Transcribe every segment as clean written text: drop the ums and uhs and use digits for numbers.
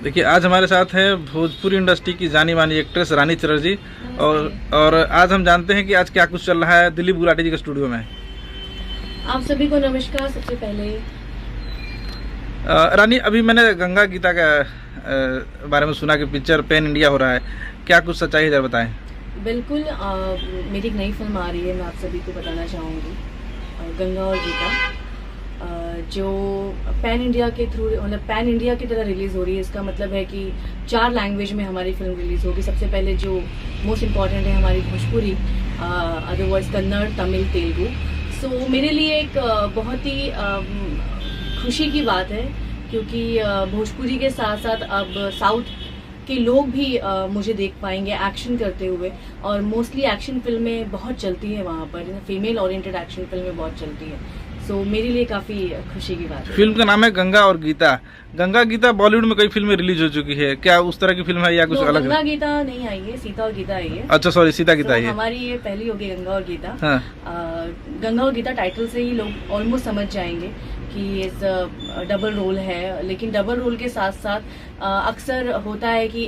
देखिए, आज हमारे साथ है भोजपुरी इंडस्ट्री की जानी मानी एक्ट्रेस रानी चटर्जी और आज हम जानते हैं कि आज क्या कुछ चल रहा है दिलीप गुलाटी जी के स्टूडियो में। आप सभी को नमस्कार। सबसे पहले रानी, अभी मैंने गंगा गीता का बारे में सुना कि पिक्चर पैन इंडिया हो रहा है, क्या कुछ सच्चाई है, जरा बताएं। बिल्कुल, मेरी एक नई फिल्म आ रही है, मैं आप सभी को बताना चाहूँगी, गंगा और गीता, जो पैन इंडिया के थ्रू, मतलब पैन इंडिया की तरह रिलीज़ हो रही है। इसका मतलब है कि 4 लैंग्वेज में हमारी फिल्म रिलीज़ होगी। सबसे पहले जो मोस्ट इम्पॉर्टेंट है हमारी भोजपुरी, अदरवाइज कन्नड़, तमिल, तेलुगु। सो मेरे लिए एक बहुत ही खुशी की बात है, क्योंकि भोजपुरी के साथ साथ अब साउथ के लोग भी मुझे देख पाएंगे एक्शन करते हुए, और मोस्टली एक्शन फिल्में बहुत चलती हैं वहाँ पर, फीमेल ओरिएंटेड एक्शन फिल्में बहुत चलती हैं। सो मेरे लिए काफ़ी खुशी की बात है। फिल्म का नाम है गंगा और गीता। गंगा गीता बॉलीवुड में कई फिल्में रिलीज हो चुकी है, क्या उस तरह की फिल्म है या कुछ अलग है? गंगा गीता नहीं आई है, सीता और गीता आई है। अच्छा, सॉरी, सीता गीता आई है। हमारी ये पहली होगी गंगा और गीता। हाँ। गंगा और गीता टाइटल से ही लोग ऑलमोस्ट समझ जाएंगे कि इस डबल रोल है, लेकिन डबल रोल के साथ साथ अक्सर होता है कि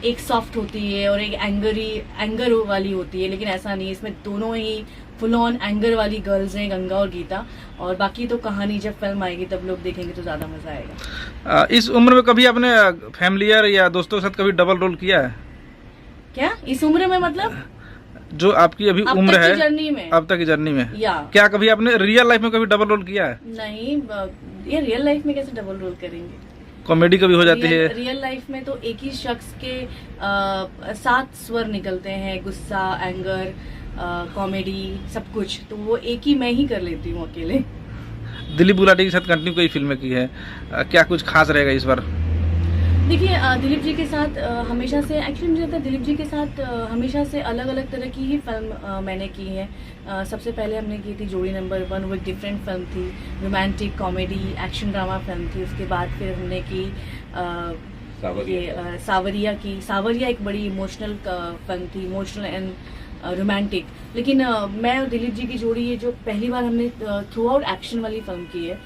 एक सॉफ्ट होती है और एक एंगर वाली होती है, लेकिन ऐसा नहीं है। इसमें दोनों ही फुल ऑन एंगर वाली गर्ल्स हैं, गंगा और गीता। और बाकी तो कहानी जब फिल्म आएगी तब लोग देखेंगे तो ज़्यादा मज़ा आएगा। इस उम्र में कभी आपने फैमिलियर या दोस्तों के साथ कभी डबल रोल किया है? क्या इस उम्र में, मतलब जो आपकी अभी उम्र है, जर्नी में, अब तक की जर्नी में, या क्या कभी आपने रियल लाइफ में कभी डबल रोल किया है? नहीं, ये रियल लाइफ में कैसे डबल रोल करेंगे? कॉमेडी कभी हो जाती है? रियल लाइफ में तो एक ही शख्स के 7 स्वर निकलते हैं, गुस्सा, एंगर, कॉमेडी, सब कुछ। तो वो एक ही मैं ही कर लेती हूँ अकेले। दिलीप गुलाटी के साथ कंटिन्यू कई फिल्में की है, क्या कुछ खास रहेगा इस बार? देखिए, दिलीप जी के साथ हमेशा से, एक्चुअली मुझे लगता है दिलीप जी के साथ हमेशा से अलग अलग तरह की ही फिल्म मैंने की है। सबसे पहले हमने की थी जोड़ी नंबर 1, वो एक डिफरेंट फिल्म थी, romantic comedy action drama film थी। उसके बाद फिर हमने की सावरिया की। सावरिया एक बड़ी इमोशनल फिल्म थी, इमोशनल एंड रोमांटिक। लेकिन मैं और दिलीप जी की जोड़ी, ये जो पहली बार हमने थ्रू आउट एक्शन वाली फिल्म की है,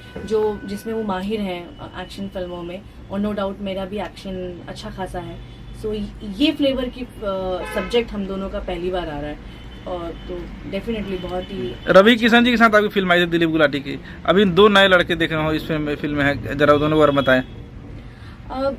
जिसमें वो माहिर हैं एक्शन फिल्मों में, और नो डाउट मेरा भी एक्शन अच्छा खासा है। सो ये फ्लेवर की सब्जेक्ट हम दोनों का पहली बार आ रहा है, और तो डेफिनेटली बहुत ही। रवि किशन जी के साथ आपकी फिल्म आई थी दिलीप गुलाटी की, अभी 2 नए लड़के देख रहे हो इस फिल्म में है, जरा दोनों बारे में बताएं।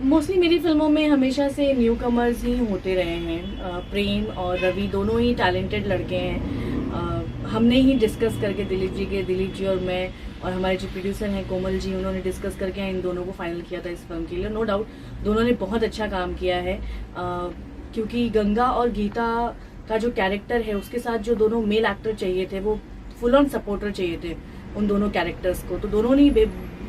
मोस्टली मेरी फिल्मों में हमेशा से न्यू कमर्स ही होते रहे हैं। प्रेम और रवि दोनों ही टैलेंटेड लड़के हैं। हमने ही डिस्कस करके, दिलीप जी और मैं, और हमारे जो प्रोड्यूसर हैं कोमल जी, उन्होंने डिस्कस करके इन दोनों को फाइनल किया था इस फिल्म के लिए। नो डाउट दोनों ने बहुत अच्छा काम किया है, क्योंकि गंगा और गीता का जो कैरेक्टर है, उसके साथ जो दोनों मेल एक्टर चाहिए थे, वो फुल ऑन सपोर्टर चाहिए थे उन दोनों कैरेक्टर्स को, तो दोनों ने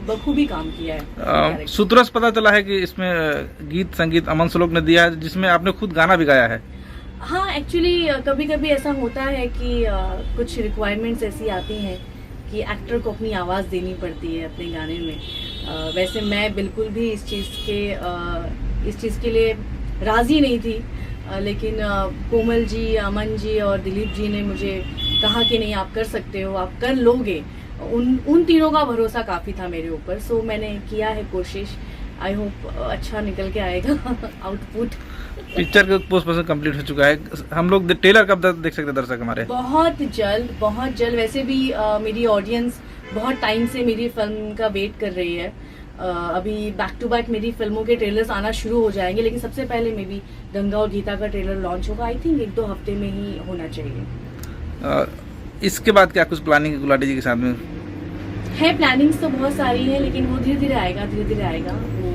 बखूबी काम किया है। सूत्रों से पता चला है कि इसमें गीत संगीत अमन श्लोक ने दिया है, जिसमें आपने खुद गाना भी गाया है। हाँ, एक्चुअली कभी कभी ऐसा होता है कि कुछ रिक्वायरमेंट्स ऐसी आती हैं कि एक्टर को अपनी आवाज़ देनी पड़ती है अपने गाने में। वैसे मैं बिल्कुल भी इस चीज़ के लिए राज़ी नहीं थी, लेकिन कोमल जी, अमन जी और दिलीप जी ने मुझे कहा कि नहीं, आप कर सकते हो, आप कर लोगे। उन तीनों का भरोसा काफ़ी था मेरे ऊपर। सो मैंने किया है कोशिश, आई होप अच्छा निकल के आएगा आउटपुट। पिक्चर का पोस्ट प्रोडक्शन कंप्लीट हो चुका है, हम लोग ट्रेलर कब देख सकते हैं दर्शक हमारे? बहुत जल्द। वैसे भी मेरी ऑडियंस बहुत टाइम से मेरी फिल्म का वेट कर रही है। अभी बैक टू बैक मेरी फिल्मों के ट्रेलर्स आना शुरू हो जाएंगे, लेकिन सबसे पहले मे बी गंगा और गीता का ट्रेलर लॉन्च होगा। आई थिंक 1-2 हफ्ते में ही होना चाहिए। इसके बाद क्या कुछ प्लानिंग गुलाटी जी के साथ में है? प्लानिंग्स तो बहुत सारी हैं, लेकिन वो धीरे धीरे आएगा। वो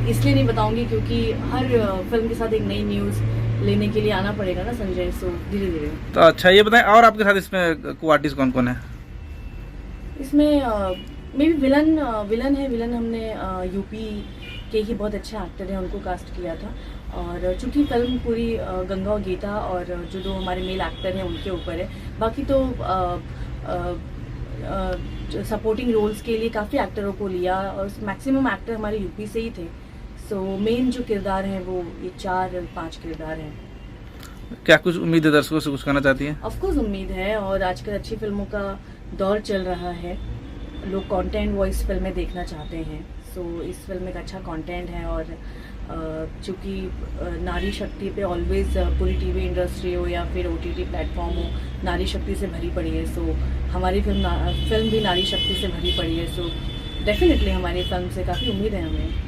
इसलिए नहीं बताऊंगी क्योंकि हर फिल्म के साथ एक नई न्यूज़ लेने के लिए आना पड़ेगा ना संजय, सो धीरे धीरे। तो अच्छा, ये बताएं, और आपके साथ इसमें को आर्टिस्ट कौन कौन है? इसमें मे बी विलन हमने यूपी के ही बहुत अच्छे एक्टर हैं, उनको कास्ट किया था। और चूंकि फिल्म पूरी गंगा और गीता और जो 2 हमारे मेल एक्टर हैं उनके ऊपर है, बाकी तो सपोर्टिंग रोल्स के लिए काफ़ी एक्टरों को लिया, और मैक्सिमम एक्टर हमारे यूपी से ही थे। सो मेन जो किरदार हैं वो ये 4-5 किरदार हैं। क्या कुछ उम्मीद है दर्शकों से, कुछ कहना चाहती हैं? ऑफ कोर्स उम्मीद है, और आजकल अच्छी फिल्मों का दौर चल रहा है। लोग कंटेंट वो इस फिल्म में देखना चाहते हैं। सो इस फिल्म एक अच्छा कंटेंट है और चूँकि नारी शक्ति पे ऑलवेज पूरी टीवी इंडस्ट्री हो या फिर ओटीटी प्लेटफॉर्म हो, नारी शक्ति से भरी पड़ी है। सो हमारी फिल्म भी नारी शक्ति से भरी पड़ी है। सो डेफिनेटली हमारी फिल्म से काफ़ी उम्मीद है हमें।